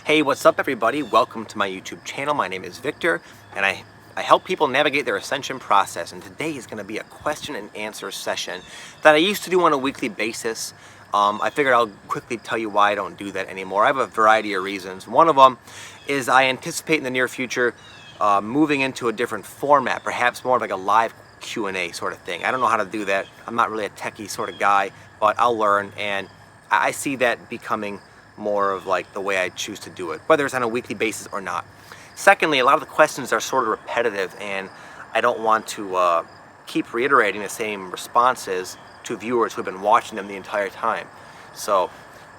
Hey, what's up everybody? Welcome to my YouTube channel. My name is Victor and I help people navigate their ascension process, and today is going to be a question and answer session that I used to do on a weekly basis. I figured I'll quickly tell you why I don't do that anymore. I have a variety of reasons. One of them is I anticipate in the near future moving into a different format, perhaps more like a live Q&A sort of thing. I don't know how to do that. I'm not really a techie sort of guy, but I'll learn, and I see that becoming more of like the way I choose to do it, whether it's on a weekly basis or not. Secondly, a lot of the questions are sort of repetitive, and I don't want to keep reiterating the same responses to viewers who have been watching them the entire time. So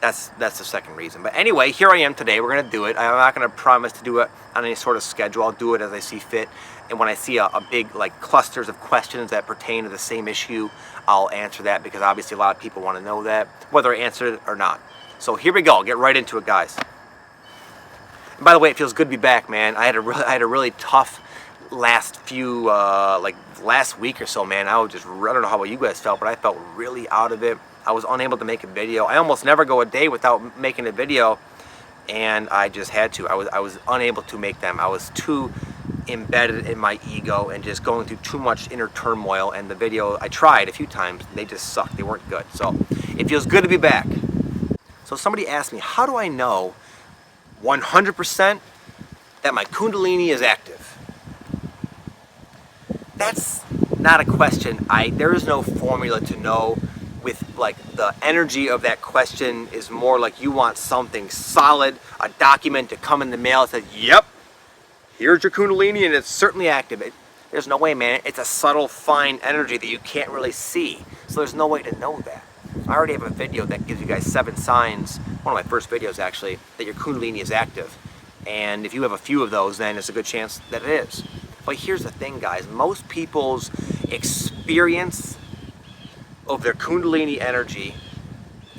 that's the second reason. But anyway, here I am today. We're going to do it. I'm not going to promise to do it on any sort of schedule. I'll do it as I see fit. And when I see a big like clusters of questions that pertain to the same issue, I'll answer that, because obviously a lot of people want to know that, whether I answered it or not. So here we go. I'll get right into it, guys. And by the way, it feels good to be back, man. I had a really tough last few last week or so, man. I don't know how you guys felt, but I felt really out of it. I was unable to make a video. I almost never go a day without making a video, and I just had to. I was unable to make them. I was too embedded in my ego and just going through too much inner turmoil, and the video, I tried a few times, they just sucked. They weren't good. So it feels good to be back. So somebody asked me, how do I know 100% that my Kundalini is active? That's not a question. There is no formula to know. With like the energy of that question is more like you want something solid, a document to come in the mail that says, yep, here's your Kundalini and it's certainly active. There's no way, man. It's a subtle, fine energy that you can't really see. So there's no way to know that. I already have a video that gives you guys 7 signs, one of my first videos actually, that your Kundalini is active. And if you have a few of those, then it's a good chance that it is. But here's the thing, guys. Most people's experience of their Kundalini energy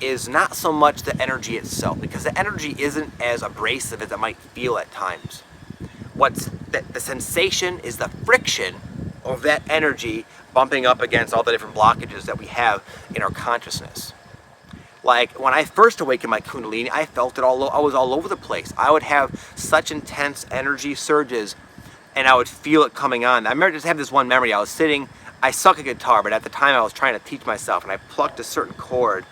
is not so much the energy itself, because the energy isn't as abrasive as it might feel at times. The sensation is the friction of that energy bumping up against all the different blockages that we have in our consciousness. Like when I first awakened my Kundalini, I felt it I was all over the place. I would have such intense energy surges, and I would feel it coming on. I remember just have this one memory. I suck at guitar, but at the time I was trying to teach myself, and I plucked a certain chord,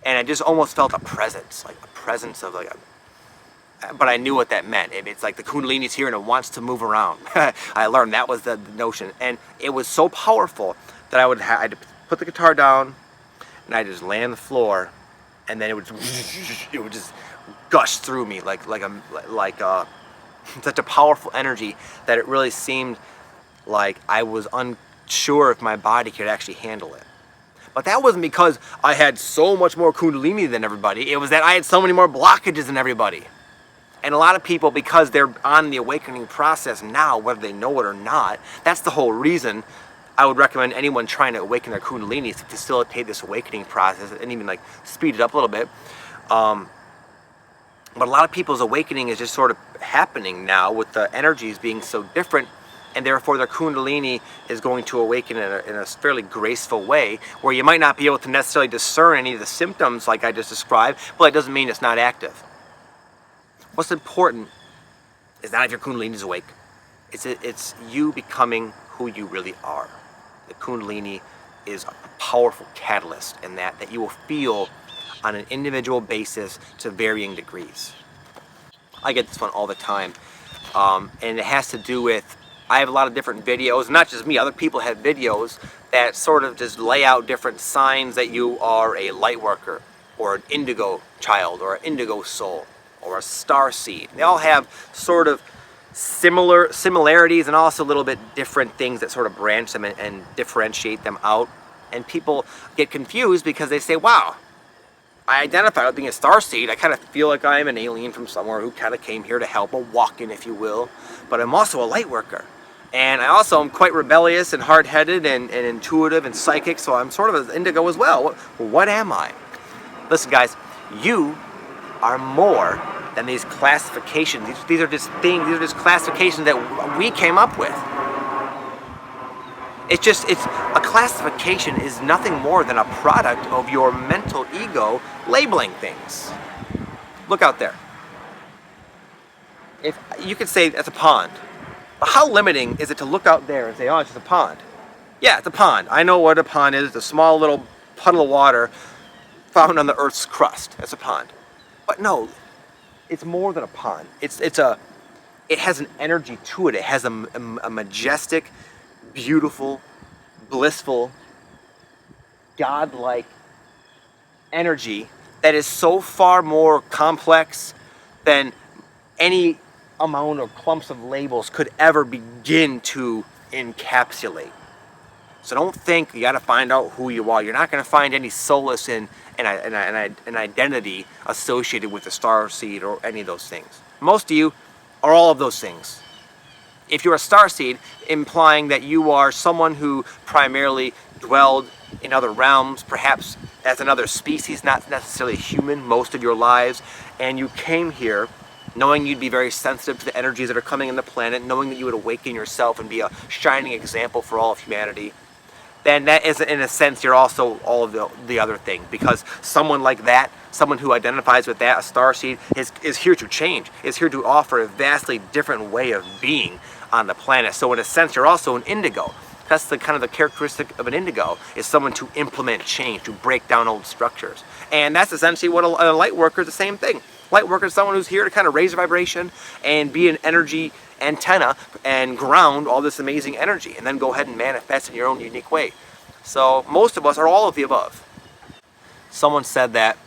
and I just almost felt a presence, like a presence of but I knew what that meant. It's like the Kundalini's here and it wants to move around. I learned that was the notion, and it was so powerful that I had to put the guitar down, and I just lay on the floor, and then it would just gush through me like such a powerful energy that it really seemed like I was unsure if my body could actually handle it. But that wasn't because I had so much more Kundalini than everybody. It was that I had so many more blockages than everybody. And a lot of people, because they're on the awakening process now, whether they know it or not, that's the whole reason I would recommend anyone trying to awaken their Kundalini is to facilitate this awakening process and even like speed it up a little bit. But a lot of people's awakening is just sort of happening now with the energies being so different, and therefore their Kundalini is going to awaken in a fairly graceful way, where you might not be able to necessarily discern any of the symptoms like I just described, but it doesn't mean it's not active. What's important is not if your Kundalini is awake. It's you becoming who you really are. The Kundalini is a powerful catalyst in that you will feel on an individual basis to varying degrees. I get this one all the time, and it has to do with, I have a lot of different videos, not just me, other people have videos that sort of just lay out different signs that you are a lightworker, or an indigo child, or an indigo soul, or a starseed. They all have sort of similarities and also a little bit different things that sort of branch them and differentiate them out. And people get confused because they say, wow, I identify with being a starseed. I kind of feel like I'm an alien from somewhere who kind of came here to help, a walk-in if you will, but I'm also a light worker. And I also am quite rebellious and hard-headed and intuitive and psychic, so I'm sort of an indigo as well. What am I? Listen guys, you are more than these classifications. These are just things, these are just classifications that we came up with. It's a classification is nothing more than a product of your mental ego labeling things. Look out there. if you could say that's a pond, but how limiting is it to look out there and say, oh, it's just a pond? Yeah, it's a pond. I know what a pond is. It's a small little puddle of water found on the Earth's crust. That's a pond. But no, it's more than a pond. It has an energy to it. It has a majestic, beautiful, blissful, godlike energy that is so far more complex than any amount of clumps of labels could ever begin to encapsulate. So don't think you got to find out who you are. You're not going to find any solace in an identity associated with the starseed or any of those things. Most of you are all of those things. If you're a starseed, implying that you are someone who primarily dwelled in other realms, perhaps as another species, not necessarily human, most of your lives, and you came here knowing you'd be very sensitive to the energies that are coming in the planet, knowing that you would awaken yourself and be a shining example for all of humanity, then that is, in a sense, you're also all of the other thing. Because someone like that, someone who identifies with that, a starseed, is here to change, is here to offer a vastly different way of being on the planet. So in a sense, you're also an indigo. That's the kind of the characteristic of an indigo, is someone to implement change, to break down old structures. And that's essentially what a light worker is, the same thing. Light worker is someone who's here to kind of raise the vibration and be an energy antenna and ground all this amazing energy, and then go ahead and manifest in your own unique way. So most of us are all of the above. Someone said that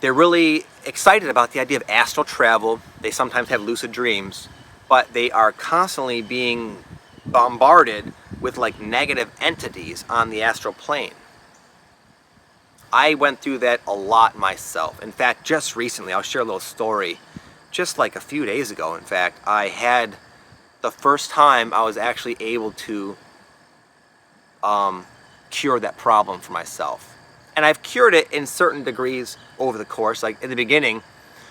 they're really excited about the idea of astral travel. They sometimes have lucid dreams, but they are constantly being bombarded with like negative entities on the astral plane. I went through that a lot myself. In fact, just recently, I'll share a little story. Just like a few days ago, in fact, I had the first time I was actually able to cure that problem for myself. And I've cured it in certain degrees over the course. Like in the beginning,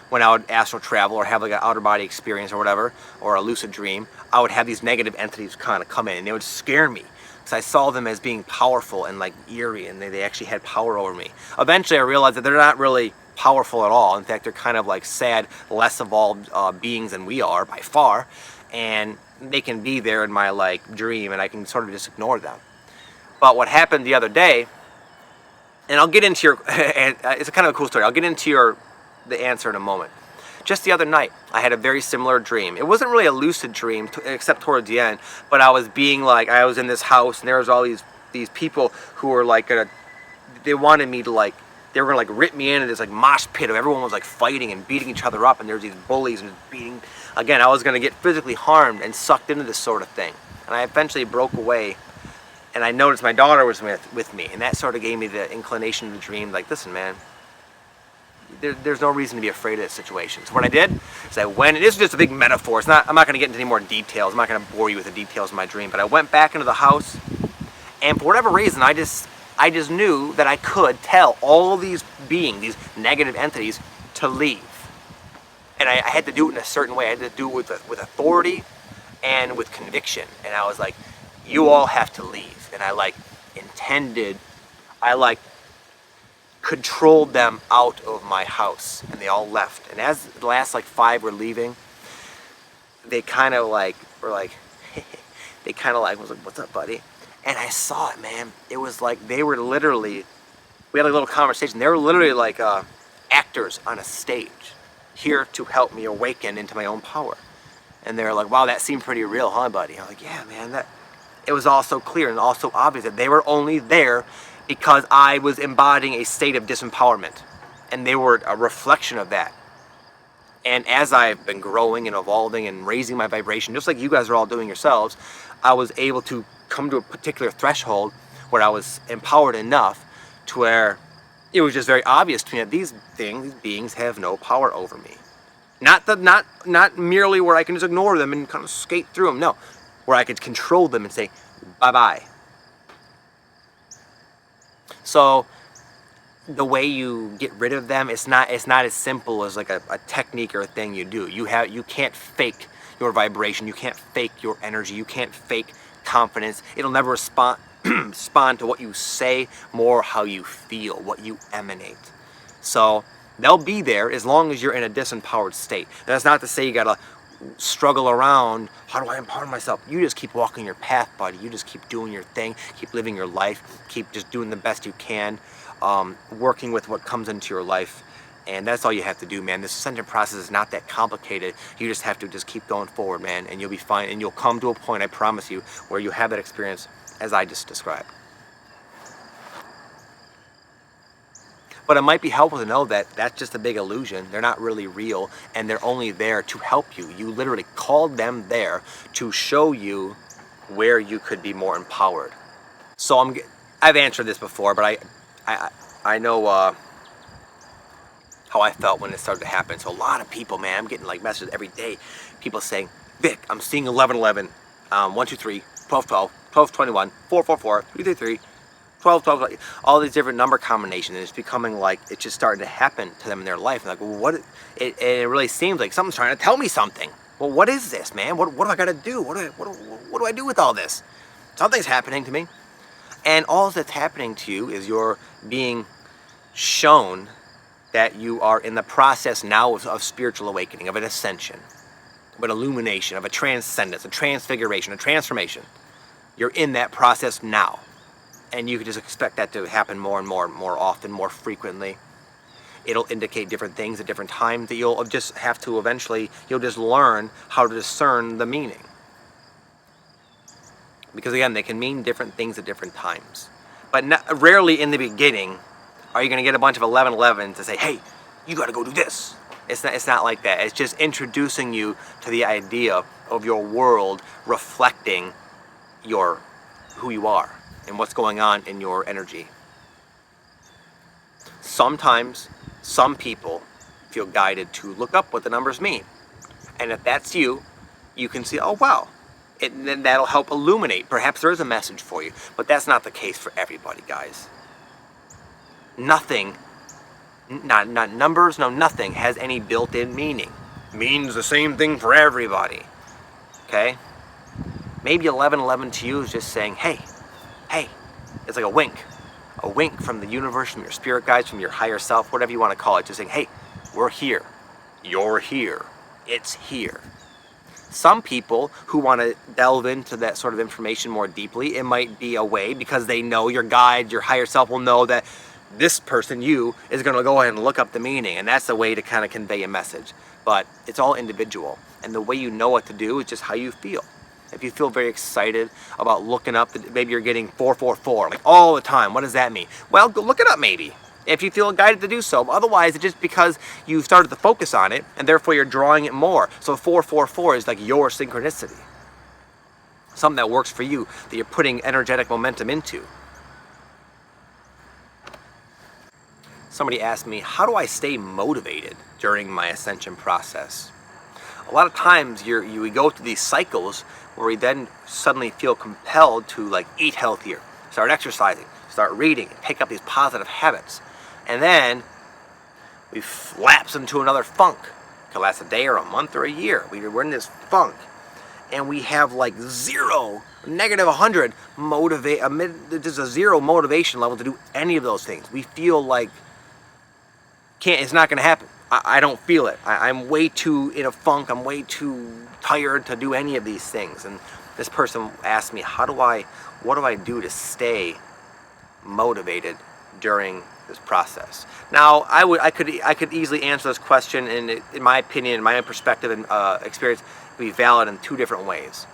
when I would astral travel or have like an outer body experience or whatever, or a lucid dream, I would have these negative entities kind of come in, and they would scare me. So I saw them as being powerful and like eerie, and they actually had power over me. Eventually I realized that they're not really powerful at all. In fact, they're kind of like sad, less evolved beings than we are by far, and they can be there in my like dream, and I can sort of just ignore them. But what happened the other day, and I'll get into your, it's a kind of a cool story. I'll get into the answer in a moment. Just the other night, I had a very similar dream. It wasn't really a lucid dream, except towards the end, but I was being like, I was in this house, and there was all these people who were like they wanted me to like, they were gonna like rip me into this like mosh pit of everyone was like fighting and beating each other up, and there's these bullies and beating. Again, I was gonna get physically harmed and sucked into this sort of thing. And I eventually broke away, and I noticed my daughter was with me, and that sort of gave me the inclination of the dream, like, listen, man, there's no reason to be afraid of this situation. So what I did is I went, and this is just a big metaphor. I'm not going to get into any more details. I'm not going to bore you with the details of my dream. But I went back into the house, and for whatever reason, I just knew that I could tell all these beings, these negative entities, to leave. And I had to do it in a certain way. I had to do it with authority and with conviction. And I was like, you all have to leave. And I controlled them out of my house, and they all left. And as the last like 5 were leaving, they kind of like were like they kind of like was like, what's up, buddy? And I saw it, man. It was like they were literally, we had a little conversation. They were literally like actors on a stage, here to help me awaken into my own power. And they're like, wow, that seemed pretty real, huh, buddy? I'm like, yeah, man. It was all so clear and also obvious that they were only there because I was embodying a state of disempowerment, and they were a reflection of that. And as I've been growing and evolving and raising my vibration, just like you guys are all doing yourselves, I was able to come to a particular threshold where I was empowered enough to where it was just very obvious to me that these beings have no power over me. Not merely where I can just ignore them and kind of skate through them, no, where I could control them and say, bye-bye. So the way you get rid of them, it's not as simple as like a technique or a thing you do. You can't fake your vibration, you can't fake your energy, you can't fake confidence. It'll never respond to what you say, more how you feel, what you emanate. So they'll be there as long as you're in a disempowered state. That's not to say you gotta struggle around, how do I empower myself? You just keep walking your path, buddy. You just keep doing your thing, keep living your life, keep just doing the best you can, working with what comes into your life. And that's all you have to do, man. This ascension process is not that complicated. You just have to just keep going forward, man, and you'll be fine. And you'll come to a point, I promise you, where you have that experience as I just described. But it might be helpful to know that that's just a big illusion. They're not really real, and they're only there to help you. You literally called them there to show you where you could be more empowered. So I've answered this before, but I know how I felt when it started to happen. So a lot of people, man, I'm getting like messages every day. People saying, Vic, I'm seeing 1111, 123, 1212, 1221, 444, 333, 1212, all these different number combinations. And it's becoming like, it's just starting to happen to them in their life. And like, well, it really seems like someone's trying to tell me something. Well, what is this, man? What do I got to do? What do I do with all this? Something's happening to me. And all that's happening to you is you're being shown that you are in the process now of spiritual awakening, of an ascension, of an illumination, of a transcendence, a transfiguration, a transformation. You're in that process now. And you can just expect that to happen more and more and more often, more frequently. It'll indicate different things at different times that you'll just have to eventually, you'll just learn how to discern the meaning. Because again, they can mean different things at different times. But rarely in the beginning are you going to get a bunch of 1111s to say, hey, you got to go do this. It's not like that. It's just introducing you to the idea of your world reflecting who you are and what's going on in your energy. Sometimes some people feel guided to look up what the numbers mean. And if that's you, you can see, oh wow, then that'll help illuminate. Perhaps there is a message for you, but that's not the case for everybody, guys. Nothing, not numbers, no nothing has any built-in meaning. Means the same thing for everybody. Okay? Maybe 1111 to you is just saying, hey, it's like a wink from the universe, from your spirit guides, from your higher self, whatever you want to call it, just saying, hey, we're here. You're here. It's here. Some people who want to delve into that sort of information more deeply, it might be a way because they know your guide, your higher self will know that this person, you, is going to go ahead and look up the meaning, and that's a way to kind of convey a message. But it's all individual, and the way you know what to do is just how you feel. If you feel very excited about looking up, maybe you're getting 444, like all the time, what does that mean? Well, go look it up maybe, if you feel guided to do so. Otherwise, it's just because you started to focus on it, and therefore you're drawing it more. So 444 is like your synchronicity. Something that works for you, that you're putting energetic momentum into. Somebody asked me, how do I stay motivated during my ascension process? A lot of times we go through these cycles where we then suddenly feel compelled to like eat healthier, start exercising, start reading, pick up these positive habits. And then we lapse into another funk. It could last a day or a month or a year. We're in this funk. And we have like zero, negative 100 there's a zero motivation level to do any of those things. We feel like it's not going to happen. I don't feel it. I'm way too in a funk. I'm way too tired to do any of these things. And this person asked me, what do I do to stay motivated during this process? Now, I could easily answer this question, and in my opinion, in my own perspective and experience, it would be valid in two different ways.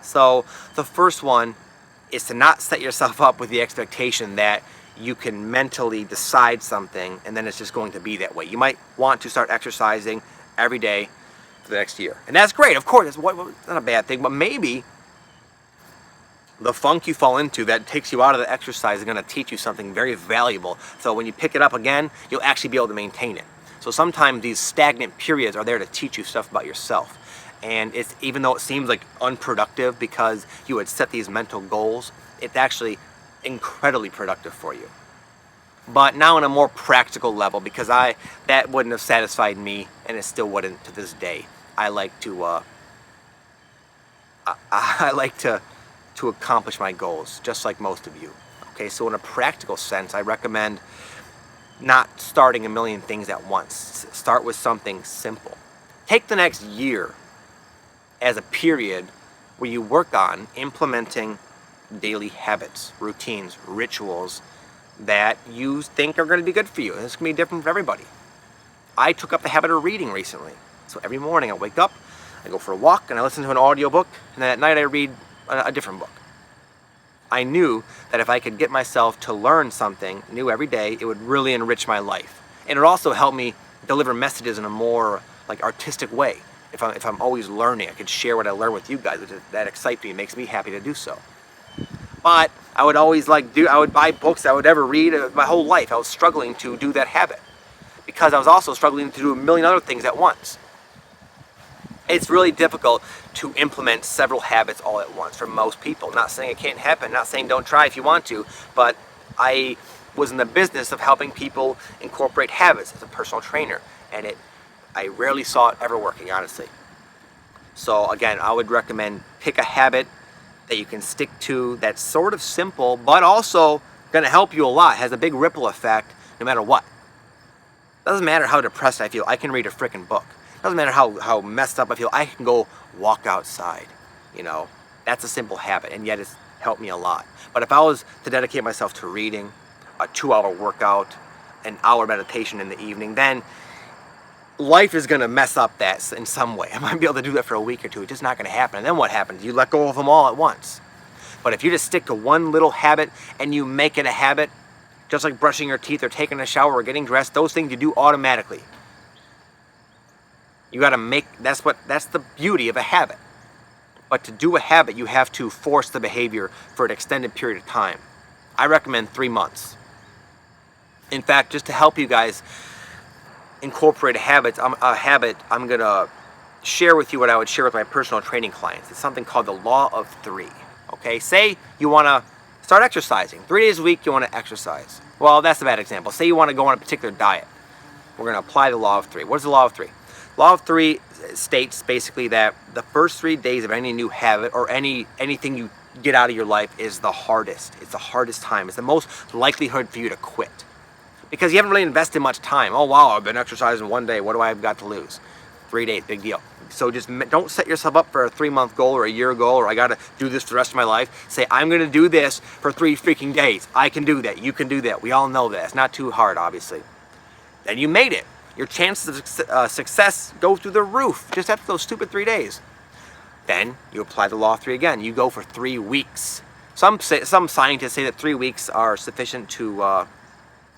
So the first one is to not set yourself up with the expectation that you can mentally decide something and then it's just going to be that way. You might want to start exercising every day for the next year. And that's great, of course, it's not a bad thing, but maybe the funk you fall into that takes you out of the exercise is going to teach you something very valuable. So when you pick it up again, you'll actually be able to maintain it. So sometimes these stagnant periods are there to teach you stuff about yourself. And it's, even though it seems like unproductive because you had set these mental goals, it's actually incredibly productive for you. But now on a more practical level, because that wouldn't have satisfied me, and it still wouldn't to this day. I like to accomplish my goals, just like most of you. Okay, so in a practical sense, I recommend not starting a million things at once. Start with something simple. Take the next year as a period where you work on implementing daily habits, routines, rituals that you think are going to be good for you. And it's going to be different for everybody. I took up the habit of reading recently. So every morning I wake up, I go for a walk, and I listen to an audiobook, and then at night I read a different book. I knew that if I could get myself to learn something new every day, it would really enrich my life. And it would also help me deliver messages in a more like artistic way. If I'm always learning, I could share what I learn with you guys. That excites me, makes me happy to do so. But I would always I would buy books I would ever read my whole life. I was struggling to do that habit because I was also struggling to do a million other things at once. It's really difficult to implement several habits all at once for most people. Not saying it can't happen, not saying don't try if you want to, but I was in the business of helping people incorporate habits as a personal trainer, and I rarely saw it ever working, honestly. So again, I would recommend pick a habit that you can stick to that's sort of simple, but also going to help you a lot, has a big ripple effect no matter what. Doesn't matter how depressed I feel, I can read a freaking book. Doesn't matter how messed up I feel, I can go walk outside. You know, that's a simple habit, and yet it's helped me a lot. But if I was to dedicate myself to reading, a 2-hour workout, an hour meditation in the evening, then life is going to mess up that in some way. I might be able to do that for a week or two. It's just not going to happen. And then what happens? You let go of them all at once. But if you just stick to one little habit and you make it a habit, just like brushing your teeth or taking a shower or getting dressed, those things you do automatically. You got to make, that's the beauty of a habit. But to do a habit, you have to force the behavior for an extended period of time. I recommend 3 months. In fact, just to help you guys incorporate a habit, I'm going to share with you what I would share with my personal training clients. It's something called the Law of 3. Okay, say you want to start exercising. 3 days a week you want to exercise. Well, that's a bad example. Say you want to go on a particular diet. We're going to apply the Law of 3. What is the Law of 3? Law of 3 states basically that the first 3 days of any new habit or anything you get out of your life is the hardest. It's the hardest time. It's the most likelihood for you to quit. Because you haven't really invested much time. Oh wow, I've been exercising 1 day. What do I have got to lose? 3 days, big deal. So just don't set yourself up for a 3-month goal or a year goal or I got to do this for the rest of my life. Say, I'm going to do this for 3 freaking days. I can do that. You can do that. We all know that. It's not too hard, obviously. Then you made it. Your chances of success go through the roof just after those stupid 3 days. Then you apply the Law of 3 again. You go for 3 weeks. Some scientists say that 3 weeks are sufficient to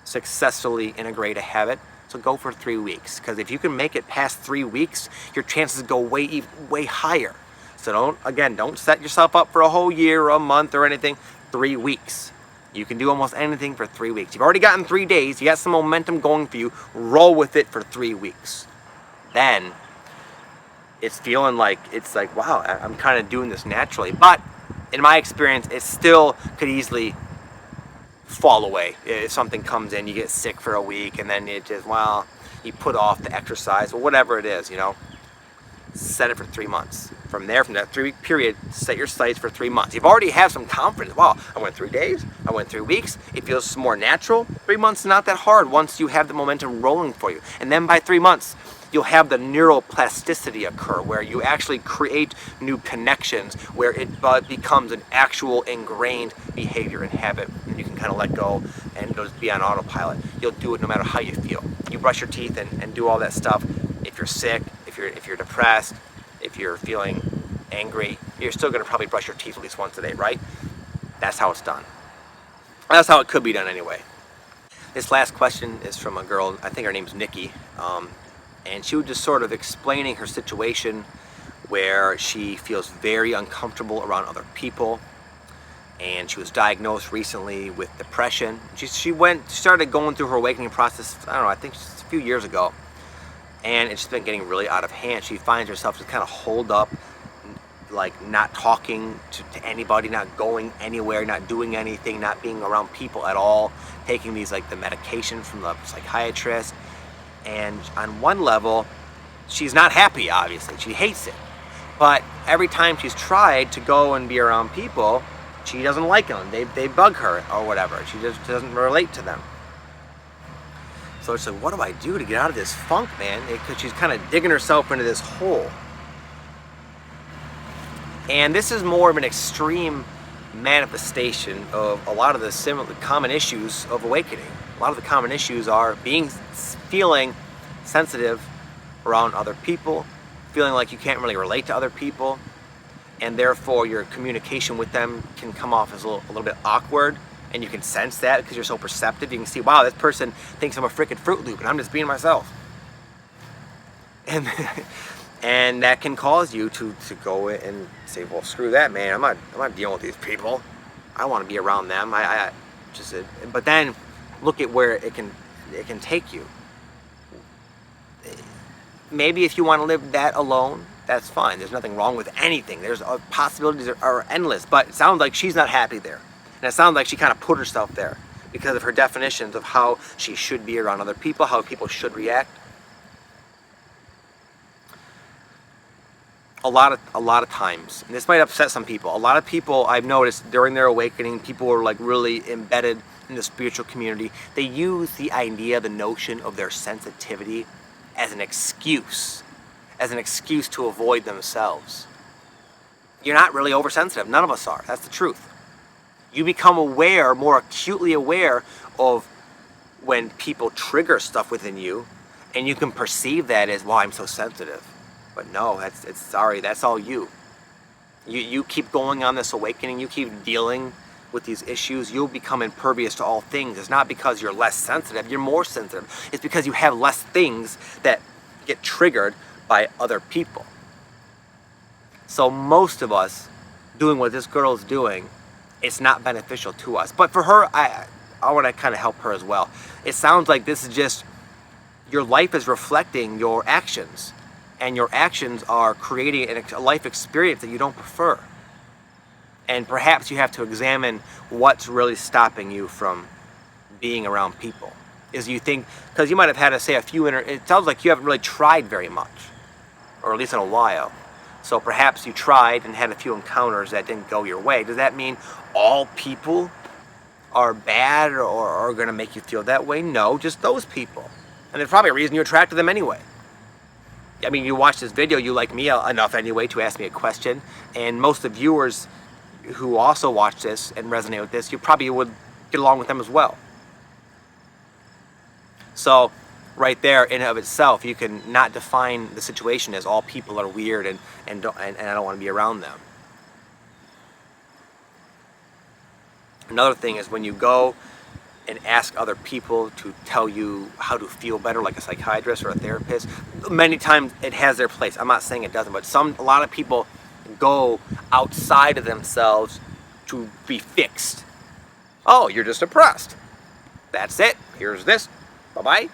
successfully integrate a habit. So go for 3 weeks, because if you can make it past 3 weeks, your chances go way higher. So don't set yourself up for a whole year or a month or anything. 3 weeks. You can do almost anything for 3 weeks. You've already gotten 3 days. You got some momentum going for you. Roll with it for 3 weeks. Then it's feeling like, wow, I'm kind of doing this naturally. But in my experience, it still could easily fall away. If something comes in, you get sick for a week, and then it just, well, you put off the exercise or whatever it is, you know. Set it for 3 months. From that 3-week period, set your sights for 3 months. You've already have some confidence. Wow, I went 3 days, I went 3 weeks. It feels more natural. 3 months is not that hard once you have the momentum rolling for you. And then by 3 months, you'll have the neuroplasticity occur, where you actually create new connections, where it becomes an actual ingrained behavior and habit, and you can kind of let go and just be on autopilot. You'll do it no matter how you feel. You brush your teeth and do all that stuff. If you're sick, if you're depressed, if you're feeling angry, you're still going to probably brush your teeth at least once a day, right? That's how it's done. That's how it could be done anyway. This last question is from a girl, I think her name's Nikki, and she was just sort of explaining her situation where she feels very uncomfortable around other people, and she was diagnosed recently with depression. She started going through her awakening process, I don't know, I think just a few years ago, and it's been getting really out of hand. She finds herself just kind of holed up, like not talking to anybody, not going anywhere, not doing anything, not being around people at all, taking these like the medication from the psychiatrist. And on one level, she's not happy, obviously. She hates it. But every time she's tried to go and be around people, she doesn't like them. They bug her or whatever. She just doesn't relate to them. So it's like, what do I do to get out of this funk, man? Because she's kind of digging herself into this hole. And this is more of an extreme manifestation of a lot of the similar common issues of awakening. A lot of the common issues are feeling sensitive around other people, feeling like you can't really relate to other people, and therefore your communication with them can come off as a little bit awkward, and you can sense that because you're so perceptive. You can see, wow, this person thinks I'm a freaking Fruit Loop and I'm just being myself. And that can cause you to go and say, well, screw that, man. I'm not dealing with these people. I want to be around them. But then look at where it can take you. Maybe if you want to live that alone, that's fine. There's nothing wrong with anything. There's possibilities are endless. But it sounds like she's not happy there, and it sounds like she kind of put herself there because of her definitions of how she should be around other people, how people should react. A lot of times, and this might upset some people, a lot of people I've noticed during their awakening, people who are like really embedded in the spiritual community, they use the idea, the notion of their sensitivity as an excuse to avoid themselves. You're not really oversensitive. None of us are. That's the truth. You become aware, more acutely aware of when people trigger stuff within you, and you can perceive that as, well, I'm so sensitive. But no, that's all you. You keep going on this awakening, you keep dealing with these issues, you'll become impervious to all things. It's not because you're less sensitive, you're more sensitive. It's because you have less things that get triggered by other people. So most of us doing what this girl is doing, it's not beneficial to us. But for her, I want to kind of help her as well. It sounds like this is just, your life is reflecting your actions. And your actions are creating a life experience that you don't prefer. And perhaps you have to examine what's really stopping you from being around people. Is you think, because you might have had to say it sounds like you haven't really tried very much, or at least in a while. So perhaps you tried and had a few encounters that didn't go your way. Does that mean all people are bad or are going to make you feel that way? No, just those people. And there's probably a reason you attracted them anyway. I mean, you watch this video, you like me enough anyway to ask me a question, and most of the viewers who also watch this and resonate with this, you probably would get along with them as well. So, right there in and of itself, you can not define the situation as all people are weird and I don't want to be around them. Another thing is when you go and ask other people to tell you how to feel better, like a psychiatrist or a therapist, many times it has their place. I'm not saying it doesn't, but a lot of people go outside of themselves to be fixed. Oh, you're just depressed. That's it. Here's this. Bye-bye.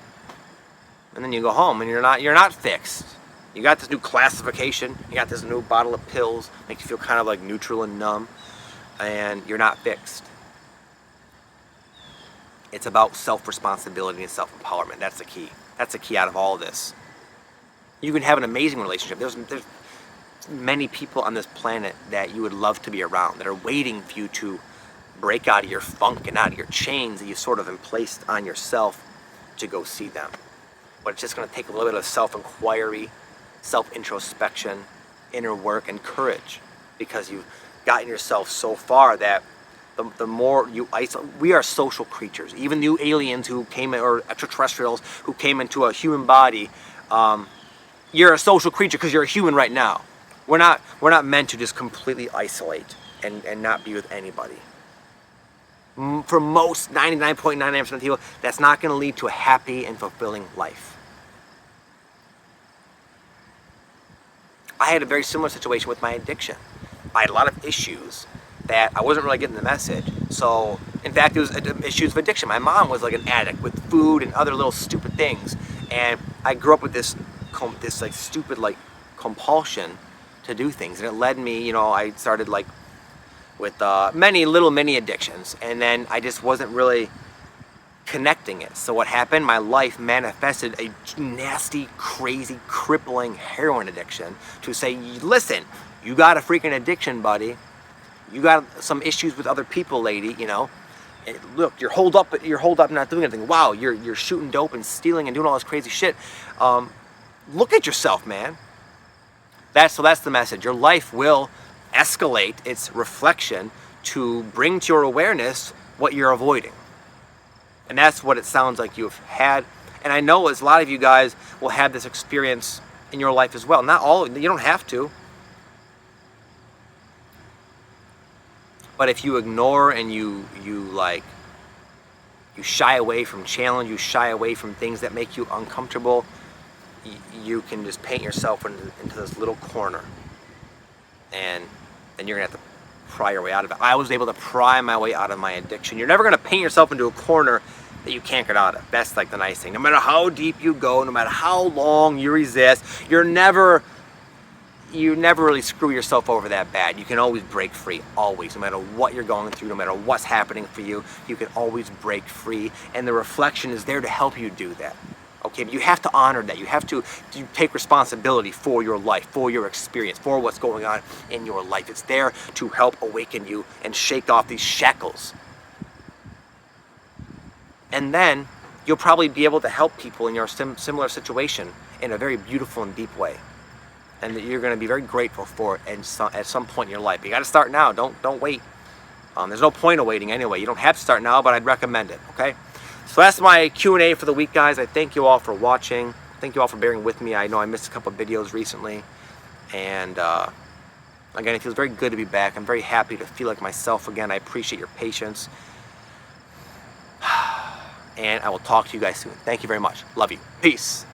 And then you go home and you're not fixed. You got this new classification. You got this new bottle of pills. Makes you feel kind of like neutral and numb. And you're not fixed. It's about self-responsibility and self-empowerment. That's the key. That's the key out of all of this. You can have an amazing relationship. There's many people on this planet that you would love to be around, that are waiting for you to break out of your funk and out of your chains that you've sort of placed on yourself to go see them. But it's just going to take a little bit of self-inquiry, self-introspection, inner work, and courage, because you've gotten yourself so far that the more you isolate. We are social creatures. Even you aliens who came, or extraterrestrials who came into a human body, you're a social creature because you're a human right now. We're not meant to just completely isolate and not be with anybody. For most 99.99% of people, that's not going to lead to a happy and fulfilling life. I had a very similar situation with my addiction. I had a lot of issues that I wasn't really getting the message. So, in fact, it was issues of addiction. My mom was like an addict with food and other little stupid things, and I grew up with this like stupid like compulsion to do things, and it led me. I started like with many little mini addictions, and then I just wasn't really connecting it. So what happened? My life manifested a nasty, crazy, crippling heroin addiction to say, listen, you got a freaking addiction, buddy. You got some issues with other people, lady, Look, you're holed up not doing anything. Wow, you're shooting dope and stealing and doing all this crazy shit. Look at yourself, man. That's the message. Your life will escalate its reflection to bring to your awareness what you're avoiding. And that's what it sounds like you've had. And I know as a lot of you guys will have this experience in your life as well. Not all, you don't have to. But if you ignore and you shy away from challenge, you shy away from things that make you uncomfortable, you can just paint yourself into this little corner. And then you're going to have to pry your way out of it. I was able to pry my way out of my addiction. You're never going to paint yourself into a corner that you can't get out of. That's like the nice thing. No matter how deep you go, no matter how long you resist, you never really screw yourself over that bad. You can always break free, always. No matter what you're going through, no matter what's happening for you, you can always break free. And the reflection is there to help you do that. Okay, but you have to honor that. You have to take responsibility for your life, for your experience, for what's going on in your life. It's there to help awaken you and shake off these shackles. And then you'll probably be able to help people in your similar situation in a very beautiful and deep way. And that you're going to be very grateful for it at some point in your life. You got to start now. Don't wait. There's no point of waiting anyway. You don't have to start now, but I'd recommend it. Okay. So that's my Q&A for the week, guys. I thank you all for watching. Thank you all for bearing with me. I know I missed a couple of videos recently. And again, it feels very good to be back. I'm very happy to feel like myself again. I appreciate your patience. And I will talk to you guys soon. Thank you very much. Love you. Peace.